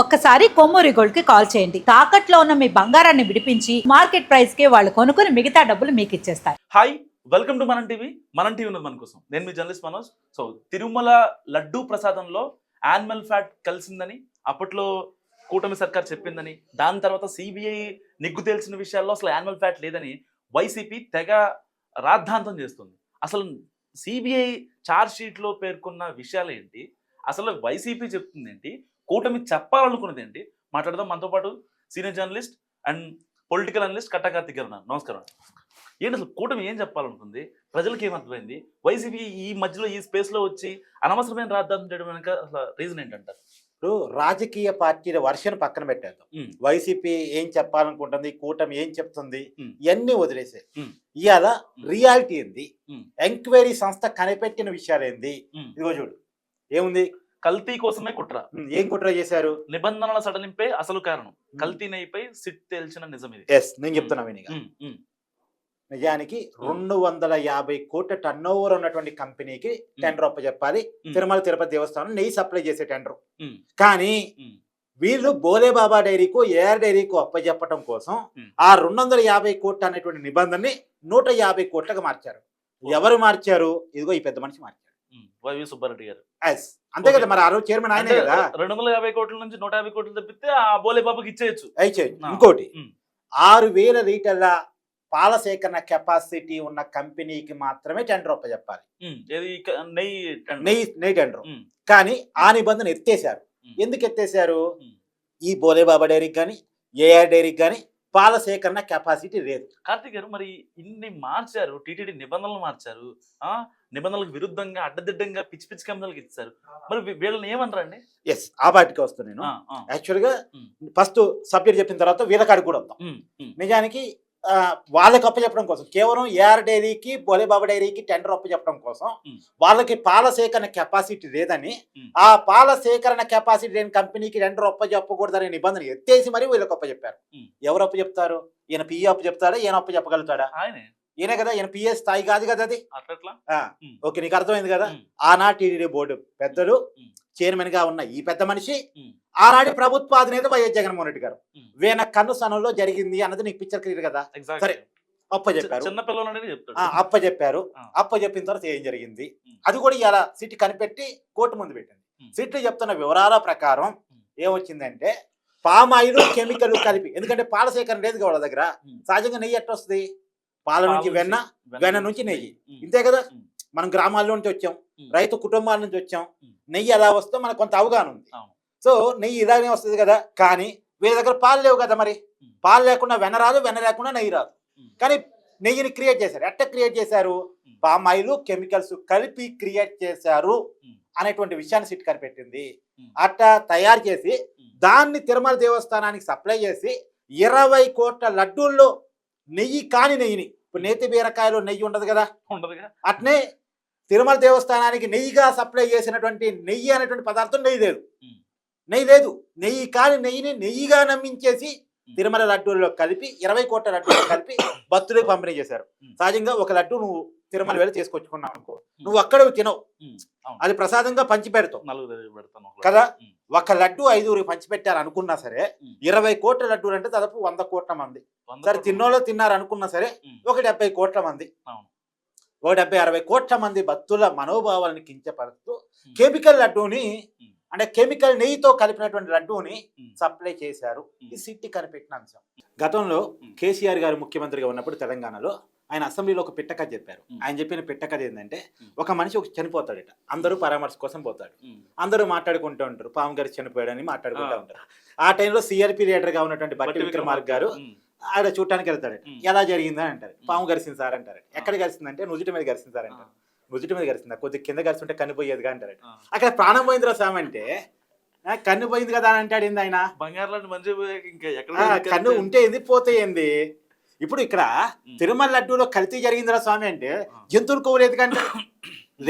ఒక్కసారి కొమ్మూరి గోల్డ్ కి కాల్ చేయండి. తాకట్లో ఉన్న మీ బంగారాన్ని విడిపించి మార్కెట్ ప్రైస్ కి వాళ్ళు కొనుక్కుని మిగతా డబ్బులు మీకు ఇచ్చేస్తారు. Hi, welcome to Manam TV. Manam TV ఉన్నది మన కోసం. నేను మీ జర్నలిస్ట్ మనోజ్. సో తిరుమల లడ్డూ ప్రసాదంలో యానిమల్ ఫ్యాట్ కలిసిందని అప్పట్లో కూటమి సర్కార్ చెప్పిందని, దాని తర్వాత సిబిఐ నిగ్గు తేల్చిన విషయాల్లో అసలు యానిమల్ ఫ్యాట్ లేదని వైసీపీ తెగ రాద్ధాంతం చేస్తుంది. అసలు సిబిఐ ఛార్జ్ షీట్లో పేర్కొన్న విషయాలు ఏంటి, అసలు వైసీపీ చెప్తుంది ఏంటి, కూటమి చెప్పాలనుకున్నది ఏంటి, మాట్లాడదాం. మనతో పాటు senior journalist and political analyst Katta Karthik గారు ఉన్నారు. నమస్కారం. ఏంటి అసలు కూటమి ఏం చెప్పాలనుకుంది, ప్రజలకు ఏమర్థమైంది, వైసీపీ ఈ మధ్యలో ఈ స్పేస్లో వచ్చి అనవసరమైన రాద్ధాంతం చేయడం వెనక అసలు రీజన్ ఏంటంటారు? ఇప్పుడు రాజకీయ పార్టీల వర్షను పక్కన పెట్టేద్దాం. వైసీపీ ఏం చెప్పాలనుకుంటుంది, కూటమి ఏం చెప్తుంది, ఇవన్నీ వదిలేసే ఇవాళ రియాలిటీ ఏంది, ఎంక్వైరీ సంస్థ కనిపెట్టిన విషయాలు ఏంది. ఇదిగో చూడు ఏముంది, కల్తీ కోసమే కుట్ర. ఏం కుట్ర చేశారు? నిబంధనల సడలింపే అసలు కారణం, కల్తీ నెయ్యిపై సిట్ తేల్చిన నిజం ఇది. ఎస్, నేను చెప్తున్నా వినిగా. నిజానికి 250 కోట్ల టర్న్ ఓవర్ ఉన్నటువంటి కంపెనీకి టెండర్ అప్పచెప్పాలి. తిరుమల తిరుపతి దేవస్థానం నెయ్యి సప్లై చేసే టెండర్. కానీ వీళ్ళు బోలేబాబా డైరీకు, ఏఆర్ డైరీకు అప్పచెప్పటం కోసం ఆ 250 కోట్ల అనేటువంటి నిబంధనని 150 కోట్లకు మార్చారు. ఎవరు మార్చారు? ఇదిగో ఈ పెద్ద మనిషి మార్చారు, వైవి సుబ్బారెడ్డి గారు. ఎస్, అంతే కదా. మరి ఆ రోజు చైర్మన్ ఆయనే కదా. 250 కోట్ల నుంచి 150 కోట్లు తప్పితే ఆ బోలేబాబాకి ఇచ్చేయచ్చు. ఇంకోటి 6000 లీటర్ల పాల సేకరణ కెపాసిటీ ఉన్న కంపెనీకి మాత్రమే టెండర్ అప్పచెప్పాలి, నెయ్యి టెండర్. కానీ ఆ నిబంధన ఎత్తేసారు. ఎందుకు ఎత్తేసారు? ఈ బోలేబాబా డైరీకి కానీ ఏఆర్ డైరీకి కానీ పాల సేకరణ కెపాసిటీ లేదు. కార్తిక్ గారు, మరి ఇన్ని మార్చారు, టీటీడీ నిబంధనలు మార్చారు, నిబంధనలకు విరుద్ధంగా అడ్డదిడ్డంగా పిచ్చి పిచ్చి కంపెనీలకు ఇచ్చారు, మరి వీళ్ళని ఏమంటారండి? ఎస్, ఆ వాటికి వస్తాను నేను. యాక్చువల్గా ఫస్ట్ సబ్జెక్ట్ చెప్పిన తర్వాత వీళ్ళకాడికి కూడా వద్దాం. నిజానికి వాళ్ళకి అప్పచెప్పడం కోసం, కేవలం ఏఆర్ డైరీకి బోలేబాబా డైరీకి టెండర్ అప్పచెప్పడం కోసం వాళ్ళకి పాల సేకరణ కెపాసిటీ లేదని, ఆ పాల సేకరణ కెపాసిటీ లేని కంపెనీకి టెండర్ అప్పచెప్పకూడదనే నిబంధన ఎత్తేసి మరి వీళ్ళకి అప్పచెప్పారు. ఎవరు అప్పచెప్తారు? ఈయన పిఏ అప్పచెప్తాడా? ఈయన అప్పచెప్పగలుగుతాడా? ఈయనే కదా. ఈయన పిఏ స్థాయి కాదు కదా అది. ఓకే, నీకు అర్థమైంది కదా. ఆనాటి టీటీడీ బోర్డు పెద్దలు, చైర్మన్ గా ఉన్న ఈ పెద్ద మనిషి, ఆనాటి ప్రభుత్వ అధినేత వైఎస్ జగన్మోహన్ రెడ్డి గారు, వీణ కన్ను సనంలో జరిగింది అన్నది నీకు పిక్చర్ క్లియర్ కదా. సరే, అప్పచెప్పారు. అప్పచెప్పారు. అప్పచెప్పిన తర్వాత ఏం జరిగింది అది కూడా ఇలా సిట్ కనిపెట్టి కోర్టు ముందు పెట్టింది. సిట్ చెప్తున్న వివరాల ప్రకారం ఏమొచ్చిందంటే, పామాయిల్ కెమికల్ కలిపి, ఎందుకంటే పాల సేకరణ లేదు వాళ్ళ దగ్గర. సహజంగా నెయ్యి ఎట్ట వస్తుంది? పాల నుంచి వెన్న, వెన్న నుంచి నెయ్యి, ఇంతే కదా. మనం గ్రామాల్లో నుంచి వచ్చాం, రైతు కుటుంబాల నుంచి వచ్చాం. నెయ్యి ఎలా వస్తుందో మనకు కొంత అవగాహన ఉంది. సో నెయ్యి ఇలానే వస్తుంది కదా. కానీ వీళ్ళ దగ్గర పాలు లేవు కదా. మరి పాలు లేకుండా వెన్న రాదు, వెన్న లేకుండా నెయ్యి రాదు. కానీ నెయ్యిని క్రియేట్ చేశారు. ఎట్ట క్రియేట్ చేశారు? పామాయిల్ కెమికల్స్ కలిపి క్రియేట్ చేశారు అనేటువంటి విషయాన్ని సిట్ కనిపెట్టింది. అట్ట తయారు చేసి దాన్ని తిరుమల దేవస్థానానికి సప్లై చేసి 20 కోట్ల లడ్డూల్లో నెయ్యి కాని నెయ్యిని, ఇప్పుడు నేతి బీరకాయలో నెయ్యి ఉండదు కదా, అట్నే తిరుమల దేవస్థానానికి నెయ్యిగా సప్లై చేసినటువంటి నెయ్యి అనేటువంటి పదార్థం నెయ్యి లేదు. నెయ్యి కాని నెయ్యిని నెయ్యిగా నమ్మించేసి తిరుమల లడ్డూల్లో కలిపి 20 కోట్ల లడ్డూల్లో కలిపి భక్తులకు పంపిణీ చేశారు. సహజంగా ఒక లడ్డు నువ్వు తిరుమల వెళ్ళి తీసుకొచ్చుకున్నావు అనుకో, నువ్వు అక్కడ తినవు, అది ప్రసాదంగా పంచి పెడతావు కదా. ఒక లడ్డు 5గురికి పంచిపెట్టారు అనుకున్నా సరే, 20 కోట్ల లడ్డూలు అంటే దాదాపు 100 కోట్ల మంది. సరే, తిన్నోళ్ళు తిన్నారు అనుకున్నా సరే, ఒక 70 కోట్ల మంది, ఒక 70-60 కోట్ల మంది భక్తుల మనోభావాలను కించపరుస్తూ కెమికల్ లడ్డూని, అంటే కెమికల్ నెయ్యితో కలిపినటువంటి లడ్డూని సప్లై చేశారు. ఈ సిట్టి కనిపెట్టిన అంశం. గతంలో కేసీఆర్ గారు ముఖ్యమంత్రిగా ఉన్నప్పుడు తెలంగాణలో ఆయన అసెంబ్లీలో ఒక పిట్ట కథ చెప్పారు. ఆయన చెప్పిన పిట్ట కథ ఏంటంటే, ఒక మనిషి చనిపోతాడట, అందరూ పరామర్శ కోసం పోతాడు, అందరూ మాట్లాడుకుంటూ ఉంటారు, పాము గారు చనిపోయాడని మాట్లాడుకుంటూ ఉంటారు. ఆ టైంలో సిఆర్పి లీడర్ గా ఉన్నటువంటి బట్టి విక్రమార్క గారు ఆడ చూడటానికి వెళ్తాడు. ఎలా జరిగిందని అంటారు. పాము గరిసింది సార్ అంటారు. ఎక్కడ గరిసిందంటే నుదుటి మీద గరిసింది సార్ అంటారు. నుదుటి మీద గరిసిందా? కొద్దిగా కింద గరిస్తుంటే కన్నుపోయేదిగా అంటారు. అక్కడ ప్రాణం పోయిందిరా స్వామి అంటే, కన్ను పోయింది కదా అని అంటాడు. ఏంది ఆయన? కన్ను ఉంటే ఏంది, పోతే ఏంది? ఇప్పుడు ఇక్కడ తిరుమల లడ్డూలో కల్తీ జరిగిందిరా స్వామి అంటే జంతువులు కోవలేదు కానీ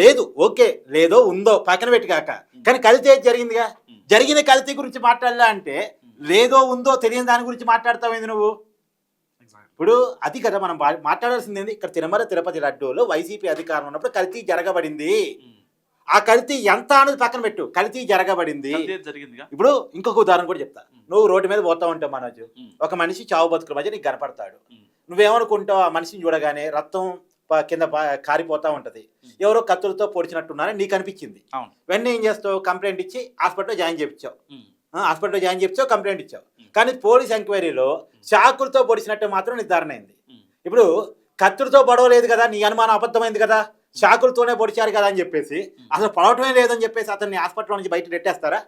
లేదు. ఓకే, లేదో ఉందో పక్కన పెట్టి కాక, కానీ కల్తీ ఏది జరిగిందిగా. జరిగిన కల్తీ గురించి మాట్లాడలా అంటే లేదో ఉందో తెలియని దాని గురించి మాట్లాడతావేంది నువ్వు? ఇప్పుడు అది కదా మనం మాట్లాడాల్సింది. ఏంది? ఇక్కడ తిరుమల తిరుపతి లడ్డూలో వైసీపీ అధికారం ఉన్నప్పుడు కల్తీ జరగబడింది. ఆ కల్తీ ఎంత అనేది పక్కన పెట్టు, కల్తీ జరగబడింది. కల్తీ జరిగిందిగా. ఇప్పుడు ఇంకొక ఉదాహరణ కూడా చెప్తా. నువ్వు రోడ్డు మీద పోతా ఉంటావు మనోజ్, ఉమ్. ఒక మనిషి చావు బతుకుల మధ్య నీకు కనపడతాడు. ఉమ్. నువ్వేమనుకుంటావు, ఆ మనిషిని చూడగానే రక్తం కింద కారిపోతా ఉంటది, ఎవరో కత్తులతో పొడిచినట్టున్నారని నీకు అనిపించింది. అవును. వెంటనే ఏం చేస్తావు, కంప్లైంట్ ఇచ్చి హాస్పిటల్లో జాయిన్ చేయించావు. ఉమ్. హాస్పిటల్లో జాయిన్ చేయించావు, కంప్లైంట్ ఇచ్చావు. కానీ పోలీస్ ఎంక్వైరీలో చాకులతో పొడిచినట్టు మాత్రం నిర్ధారణ అయింది. ఉమ్. ఇప్పుడు కత్తులతో పొడవలేదు కదా, నీ అనుమానం అబద్ధమైంది కదా, చాకులతోనే పొడిచారు కదా అని చెప్పేసి, అసలు పొడవటమే లేదని చెప్పేసి అతన్ని హాస్పిటల్ నుంచి బయట నెట్టేస్తారా?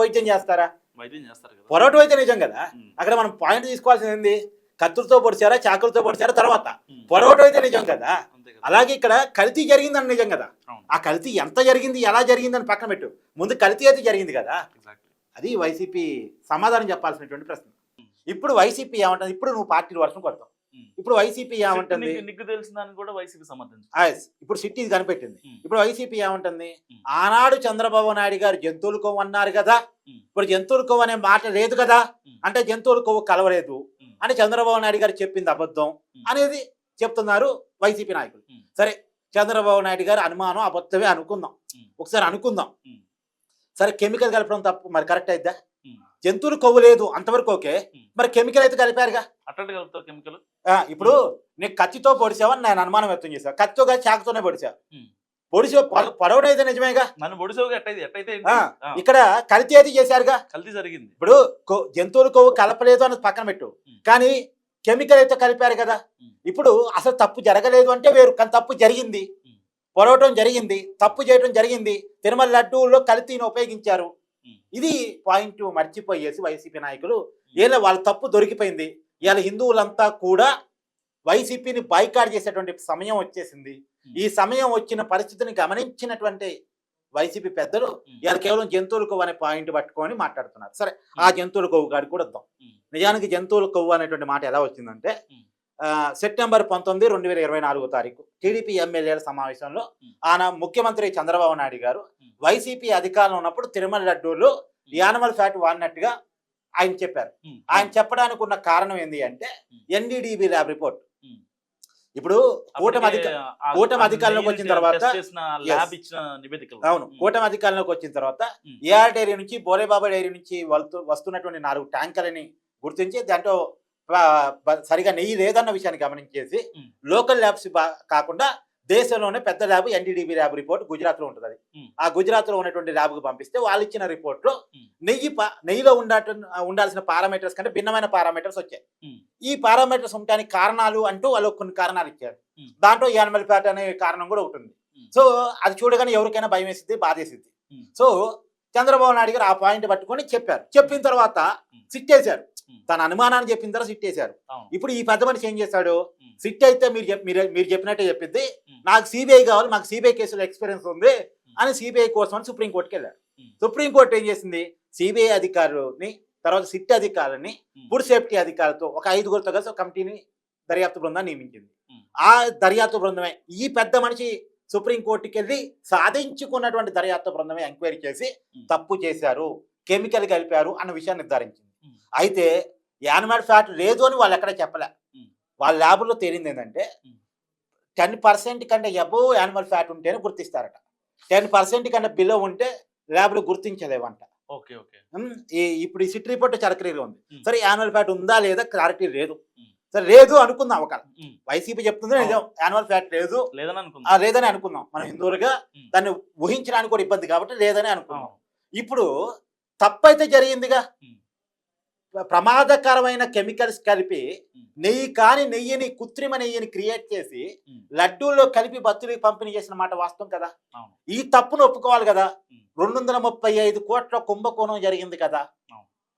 వైద్యం చేస్తారా? వైద్యం చేస్తారు కదా. పొడవటం అయితే నిజం కదా. ఉమ్. అక్కడ మనం పాయింట్ తీసుకోవాల్సింది ఏంది, కత్తులతో పొడిచారా చాకులతో పొడిచారా తర్వాత, ఉమ్. పొడవటం అయితే నిజం కదా. అంతే కదా. అలాగే ఇక్కడ కల్తీ జరిగిందని నిజం కదా. అవును. ఆ కల్తీ ఎంత జరిగింది, ఎలా జరిగిందని పక్కన పెట్టు, ముందు కల్తీ అయితే జరిగింది కదా. Exactly. అది వైసీపీ సమాధానం చెప్పాల్సినటువంటి ప్రశ్న. ఇప్పుడు వైసీపీ ఏమంటుంది, ఇప్పుడు నువ్వు పార్టీల వర్షం కొడతావు. ఉమ్. ఇప్పుడు వైసీపీ ఏమంటుంది, నీకు తెలిసిందని కూడా వైసీపీ సమర్థించు. ఇప్పుడు సిటీ ఇది కనిపెట్టింది. ఉమ్. ఇప్పుడు వైసీపీ ఏమంటుంది, ఉమ్. ఆనాడు చంద్రబాబు నాయుడు గారు జంతువుల కొవ్వు అన్నారు కదా, ఉమ్. ఇప్పుడు జంతువుల కొవ్వు అనే మాట లేదు కదా, ఉమ్. అంటే జంతువుల కొవ్వు కలవలేదు ఉమ్. అని చంద్రబాబు నాయుడు గారు చెప్పింది అబద్ధం ఉమ్. అనేది చెప్తున్నారు వైసీపీ నాయకులు. ఉమ్. సరే, చంద్రబాబు నాయుడు గారు అనుమానం అబద్ధమే అనుకుందాం, ఉమ్. ఒకసారి అనుకుందాం. ఉమ్. సరే, కెమికల్ కలపడం తప్పు, మరి కరెక్ట్ అయిద్దా? ఉమ్. జంతువులు కొవ్వు లేదు అంతవరకు ఓకే, ఉమ్. మరి కెమికల్ అయితే కలిపారుగా. అట్లాంటి కలుపుతావు కెమికల్. ఇప్పుడు నీకు కత్తితో పొడిచావని నేను అనుమానం వ్యక్తం చేశాను, కత్తితో కాదు చాకుతోనే పొడిచావు. ఉమ్. పొడిచి పొడవడం అయితే నిజమేగా. నన్ను పొడిసావుగా, ఎట్టయితే ఇక్కడ కల్తీ అయితే చేశారుగా. కల్తీ జరిగింది. ఇప్పుడు జంతువుల కొవ్వు కలపలేదు అన్నది పక్కన పెట్టు, ఉమ్. కానీ కెమికల్ అయితే కలిపారు కదా. ఉమ్. ఇప్పుడు అసలు తప్పు జరగలేదు అంటే వేరు, కానీ తప్పు జరిగింది, ఉమ్. పొడవటం జరిగింది, తప్పు చేయడం జరిగింది, తిరుమల లడ్డూలో కల్తీని ఉపయోగించారు. ఉమ్. ఇది పాయింట్ మర్చిపోయేసి వైసీపీ నాయకులు ఏదో వాళ్ళ తప్పు దొరికిపోయింది, ఇవాళ హిందువులంతా కూడా వైసీపీని బాయ్కాట్ చేసేటువంటి సమయం వచ్చేసింది. ఈ సమయం వచ్చిన పరిస్థితిని గమనించినటువంటి వైసీపీ పెద్దలు ఇవాళ కేవలం జంతువుల కొవ్వు అనే పాయింట్ పట్టుకొని మాట్లాడుతున్నారు. సరే, ఆ జంతువుల కొవ్వు కాడికి కూడా వద్దాం. నిజానికి జంతువుల కొవ్వు అనేటువంటి మాట ఎలా వచ్చిందంటే, సెప్టెంబర్ 19, 2024 టీడీపీ ఎమ్మెల్యేల సమావేశంలో ఆయన ముఖ్యమంత్రి చంద్రబాబు నాయుడు గారు వైసీపీ అధికారంలో ఉన్నప్పుడు తిరుమల లడ్డూలు యానిమల్ ఫ్యాట్ వాడినట్టుగా ఆయన చెప్పారు. ఆయన చెప్పడానికి ఉన్న కారణం ఏంటి అంటే ఎన్డీడీబీ ల్యాబ్ రిపోర్ట్. ఇప్పుడు కూటమి అధికారంలోకి వచ్చిన తర్వాత, అవును, కూటమి అధికారంలోకి వచ్చిన తర్వాత ఏఆర్ డైరీ నుంచి బోలేబాబా డైరీ నుంచి వస్తున్నటువంటి 4 ట్యాంకర్లని గుర్తించి దాంట్లో సరిగా నెయ్యి లేదన్న విషయాన్ని గమనించేసి లోకల్ ల్యాబ్స్ కాకుండా దేశంలోనే పెద్ద lab NDDB lab report Gujarat లో ఉంటుంది. ఆ గుజరాత్ లో ఉన్నటువంటి ల్యాబ్ కు పంపిస్తే వాళ్ళు ఇచ్చిన రిపోర్ట్ లో నెయ్యిలో ఉండాల్సిన పారామీటర్స్ కంటే భిన్నమైన పారామీటర్స్ వచ్చాయి. ఈ పారామీటర్స్ ఉండడానికి కారణాలు అంటూ వాళ్ళు కొన్ని కారణాలు ఇచ్చారు. దాంట్లో యానిమల్ ఫ్యాట్ అనే కారణం కూడా ఉంటుంది. సో అది చూడగానే ఎవరికైనా భయం వేసిద్ది, బాధేసిద్ది. సో చంద్రబాబు నాయుడు గారు ఆ పాయింట్ పట్టుకొని చెప్పారు. చెప్పిన తర్వాత సిట్టేశారు, తన అనుమానాన్ని చెప్పిన తర్వాత సిట్టేశారు. ఇప్పుడు ఈ పెద్ద మనిషి ఏం చేశాడు, సిట్ అయితే మీరు చెప్పినట్టే చెప్పిద్ది, నాకు సిబిఐ కావాలి, మాకు సిబిఐ కేసులో ఎక్స్పీరియన్స్ ఉంది అని సిబిఐ కోసం అని సుప్రీంకోర్టుకి వెళ్ళారు. సుప్రీంకోర్టు ఏం చేసింది, సిబిఐ అధికారులని తర్వాత సిట్ అధికారులని ఫుడ్ సేఫ్టీ అధికారులతో ఒక 5గురితో కలిసి ఒక కమిటీని దర్యాప్తు బృందాన్ని నియమించింది. ఆ దర్యాప్తు బృందమే ఈ పెద్ద మనిషి సుప్రీంకోర్టుకి వెళ్ళి సాధించుకున్నటువంటి దర్యాప్తు బృందమే ఎంక్వైరీ చేసి తప్పు చేశారు, కెమికల్ కలిపారు అన్న విషయాన్ని నిర్ధారించింది. అయితే యానిమల్ ఫ్యాట్ లేదు అని వాళ్ళు ఎక్కడ చెప్పలే. వాళ్ళ ల్యాబ్లో తేలింది ఏంటంటే 10% కంటే అబోవ్ యానిమల్ ఫ్యాట్ ఉంటేనే గుర్తిస్తారట, 10% కంటే బిలో ఉంటే ల్యాబ్లో గుర్తించలేవంట. ఇప్పుడు ఈ సిట్ రిపోర్ట్ చాలా క్లియర్గా ఉంది. సరే, యానిమల్ ఫ్యాట్ ఉందా లేదా క్లారిటీ లేదు. సరే, లేదు అనుకుందాం, ఒక వైసీపీ చెప్తుంది నిజం, యానిమల్ ఫ్యాట్ లేదని అనుకుందాం. మనం హిందువులుగా దాన్ని ఊహించడానికి కూడా ఇబ్బంది కాబట్టి లేదని అనుకుందాం. ఇప్పుడు తప్పైతే జరిగిందిగా, ప్రమాదకరమైన కెమికల్స్ కలిపి నెయ్యిని కృత్రిమ నెయ్యిని క్రియేట్ చేసి లడ్డూల్లో కలిపి భక్తులకు పంపిణీ చేసిన మాట వాస్తవం కదా. ఈ తప్పును ఒప్పుకోవాలి కదా. 235 కోట్ల కుంభకోణం జరిగింది కదా.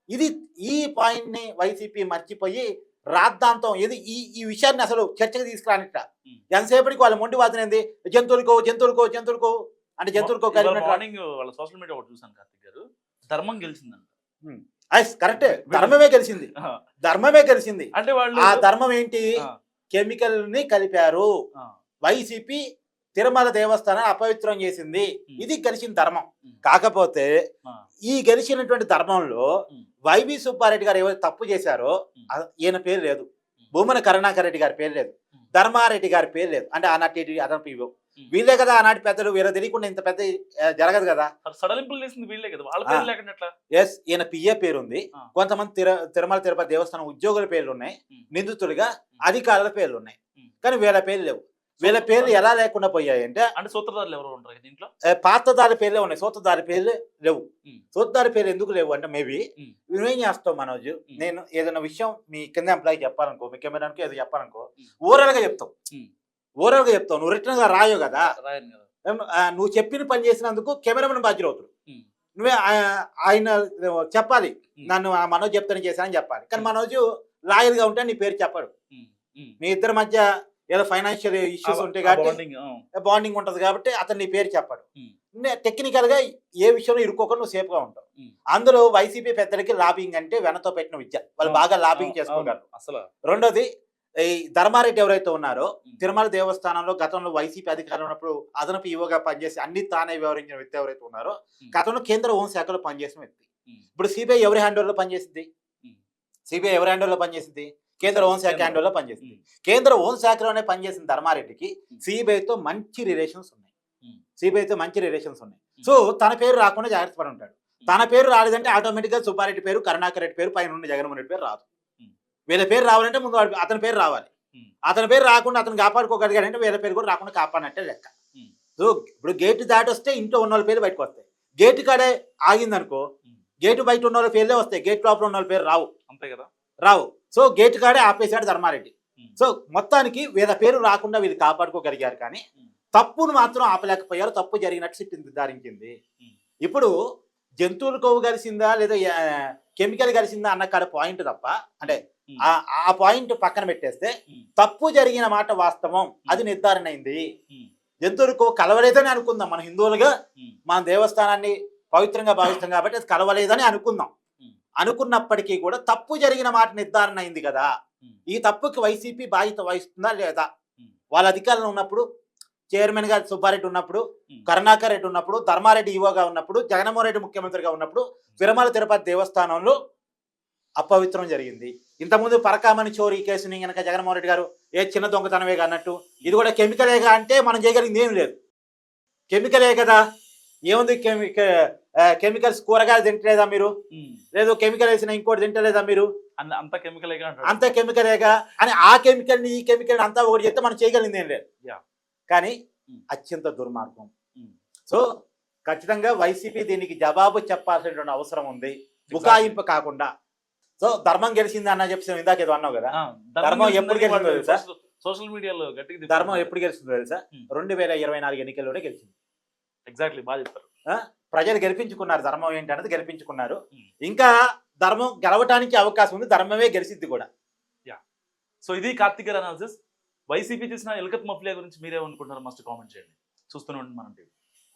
ఇది ఈ పాయింట్ ని వైసీపీ మర్చిపోయి రాద్ధాంతం ఇది ఈ విషయాన్ని అసలు చర్చకు తీసుకురానిట. ఎంతసేపటికి వాళ్ళ మొండి వాదనేది జంతువులకో అంటే జంతువులకో సోషల్ మీడియా చూసాను కార్తిక్ గారు, ధర్మం గెలిచిందంట. కరెక్టే, ధర్మమే గెలిచింది. అంటే ఆ ధర్మం ఏంటి, కెమికల్ ని కలిపారు, వైసీపీ తిరుమల దేవస్థానం అపవిత్రం చేసింది, ఇది గెలిచిన ధర్మం. కాకపోతే ఈ గెలిచినటువంటి ధర్మంలో వైవి సుబ్బారెడ్డి గారు ఎవరు తప్పు చేశారో ఈయన పేరు లేదు, భూమన కరుణాకర్ రెడ్డి గారి పేరు లేదు, ధర్మారెడ్డి గారి పేరు లేదు, అంటే ఆనాటి అదనపు వీళ్ళే కదా ఆనాటి పెద్దలు, వీళ్ళ తెలియకుండా ఇంత పెద్ద జరగదు కదా. సడలింపులు చేసింది వీళ్ళే కదా, వాళ్ళ పేరు లేకుండా ఎట్లా? ఎస్, ఈయన పిఏ పేరు ఉంది, కొంతమంది తిరుమల తిరుపతి దేవస్థానం ఉద్యోగుల పేర్లు ఉన్నాయి, నిందితులుగా అధికారుల పేర్లు ఉన్నాయి, కానీ వీళ్ళ పేర్లు లేవు. వీళ్ళ పేర్లు ఎలా లేకుండా పోయాయంటే అంటే సూత్రధారులు ఎవరు ఉంటారు దీంట్లో? పాత్రధారి పేర్లే ఉన్నాయి, సూత్రధారి పేర్లు లేవు. సూత్రధారి పేర్లు ఎందుకు లేవు అంటే మేబీ నువ్వేం చేస్తావు మనోజ్, నేను ఏదైనా విషయం మీ కింద ఎంప్లాయ్ చెప్పాలనుకో, మీ కెమెరానికి ఏదో చెప్పాలనుకో, ఓవరాల్ గా చెప్తావు, ఓవరాల్ గా చెప్తావు, నువ్వు రిటర్న్ గా రాయో కదా. నువ్వు చెప్పిన పని చేసినందుకు కెమెరామెన్ బాధ్యులు అవుతాడు. నువ్వే ఆయన చెప్పాలి, నన్ను మనోజ్ చెప్తాను చేశానని చెప్పాలి. కానీ మనోజ్ లాయర్ గా ఉంటే నీ పేరు చెప్పాడు. మీ ఇద్దరి మధ్య ఏదో ఫైనాన్షియల్ ఇష్యూస్ ఉంటాయి కాబట్టి బాండింగ్ ఉంటది కాబట్టి అతను నీ పేరు చెప్పాడు. టెక్నికల్ గా ఏ విషయంలో ఇరుక్కోకుండా నువ్వు సేఫ్ గా ఉంటావు. అందులో వైసీపీ పెద్దలకి లాబింగ్ అంటే వెనతో పెట్టిన విద్య, వాళ్ళు బాగా లాబింగ్ చేసుకోగలరు. అసలు రెండోది, ఈ ధర్మారెడ్డి ఎవరైతే ఉన్నారో తిరుమల దేవస్థానంలో గతంలో వైసీపీ అధికారులు ఉన్నప్పుడు అదనపు ఈవోగా పనిచేసి అన్ని తానే వ్యవహరించిన వ్యక్తి ఎవరైతే ఉన్నారో గతంలో కేంద్ర హోంశాఖలో పనిచేసిన వ్యక్తి. ఇప్పుడు సిబిఐ ఎవరి హ్యాండ్ ఓవర్ లో పనిచేసింది? సిబిఐ ఎవరి హ్యాండ్ ఓవర్ లో పనిచేసింది? కేంద్ర హోంశాఖ హ్యాండ్ ఓవర్ లో పనిచేసింది. కేంద్ర హోంశాఖలోనే పనిచేసిన ధర్మారెడ్డికి సిబిఐతో మంచి రిలేషన్స్ ఉన్నాయి, సిబిఐతో మంచి రిలేషన్స్ ఉన్నాయి. సో తన పేరు రాకుండా జాగ్రత్త పడి ఉంటాడు. తన పేరు రాలేదంటే ఆటోమేటిక్ గా సుబ్బారెడ్డి పేరు, కరుణాకర్ రెడ్డి పేరు, పైన ఉన్న జగన్మోహన్ రెడ్డి పేరు రాదు. వీళ్ళ పేరు రావాలంటే ముందు అతని పేరు రావాలి. అతని పేరు రాకుండా అతను కాపాడుకోగలిగాడంటే వీళ్ళ పేరు కూడా రాకుండా కాపాడినట్టే లెక్క. సో ఇప్పుడు గేటు దాటి వస్తే ఇంట్లో ఉన్న వాళ్ళ పేరు బయటకు వస్తాయి. గేటు కాడే ఆగిందనుకో, గేటు బయట ఉన్న వాళ్ళ పేర్లే వస్తాయి, గేట్ లోపల ఉన్న వాళ్ళ పేరు రావు. అంతే కదా, రావు. సో గేటు కాడే ఆపేశాడు ధర్మారెడ్డి. సో మొత్తానికి వీళ్ళ పేరు రాకుండా వీళ్ళు కాపాడుకోగలిగారు, కానీ తప్పును మాత్రం ఆపలేకపోయారు. తప్పు జరిగినట్టు సిట్ నిర్ధారించింది. ఇప్పుడు జంతువులు కొవ్వు కలిసిందా లేదా కెమికల్ కలిసిందా అన్న కాడ పాయింట్ తప్ప, అంటే ఆ పాయింట్ పక్కన పెట్టేస్తే తప్పు జరిగిన మాట వాస్తవం, అది నిర్ధారణ అయింది. జంతువులు కొవ్వు కలవలేదని అనుకుందాం, మన హిందువులుగా మన దేవస్థానాన్ని పవిత్రంగా భావిస్తాం కాబట్టి అది కలవలేదని అనుకుందాం. అనుకున్నప్పటికీ కూడా తప్పు జరిగిన మాట నిర్ధారణ అయింది కదా. ఈ తప్పుకి వైసీపీ బాధ్యత వహిస్తుందా లేదా? వాళ్ళ అధికారంలో ఉన్నప్పుడు చైర్మన్ గా సుబ్బారెడ్డి ఉన్నప్పుడు, కరుణాకర్ రెడ్డి ఉన్నప్పుడు, ధర్మారెడ్డి ఈవోగా ఉన్నప్పుడు, జగన్మోహన్ రెడ్డి ముఖ్యమంత్రిగా ఉన్నప్పుడు తిరుమల తిరుపతి దేవస్థానంలో అపవిత్రం జరిగింది. ఇంతకుముందు పరకామణి చోరీ కేసుని కనుక జగన్మోహన్ రెడ్డి గారు ఏ చిన్న దొంగతనమేగా అన్నట్టు ఇది కూడా కెమికలేగా అంటే మనం చేయగలిగింది ఏం లేదు. కెమికలే కదా, ఏముంది కెమికల్స్ కూరగాయలు తింటలేదా మీరు, లేదు కెమికల్ వేసిన ఇంకోటి తింటలేదా మీరు, అంత కెమికలేగా అంత కెమికలేగా అని ఆ కెమికల్ ని ఈ కెమికల్ అంతా ఒకటి చెప్తే మనం చేయగలిగింది ఏం లేదు. కానీ అత్యంత దుర్మార్గం. సో ఖచ్చితంగా వైసీపీ దీనికి జవాబు చెప్పాల్సినటువంటి అవసరం ఉంది, బుకాయింపు కాకుండా. సో ధర్మం గెలిచింది అన్న చెప్పి ఇందాక ఏదో అన్నావు కదా, ధర్మం ఎప్పుడు గెలిచిందో తెలుసా? సోషల్ మీడియాలో గట్టిగా ధర్మం ఎప్పుడు గెలిచిందో తెలుసా? 2024 ఎన్నికల్లోనే గెలిచింది. ఎగ్జాక్ట్లీ, బాగా చెప్పారు. ప్రజలు గెలిపించుకున్నారు, ధర్మం ఏంటి అన్నది గెలిపించుకున్నారు. ఇంకా ధర్మం గెలవటానికి అవకాశం ఉంది, ధర్మమే గెలిచిద్ది కూడా. సో ఇది కార్తిక్ గారి అనాలిసిస్. వైసీపీ చేసిన ఎల్కత్ మఫ్లియా గురించి మీరేమనుకుంటున్నారు? మస్ట్ కామెంట్ చేయండి. చూస్తూనే ఉండండి మనం టీవీ.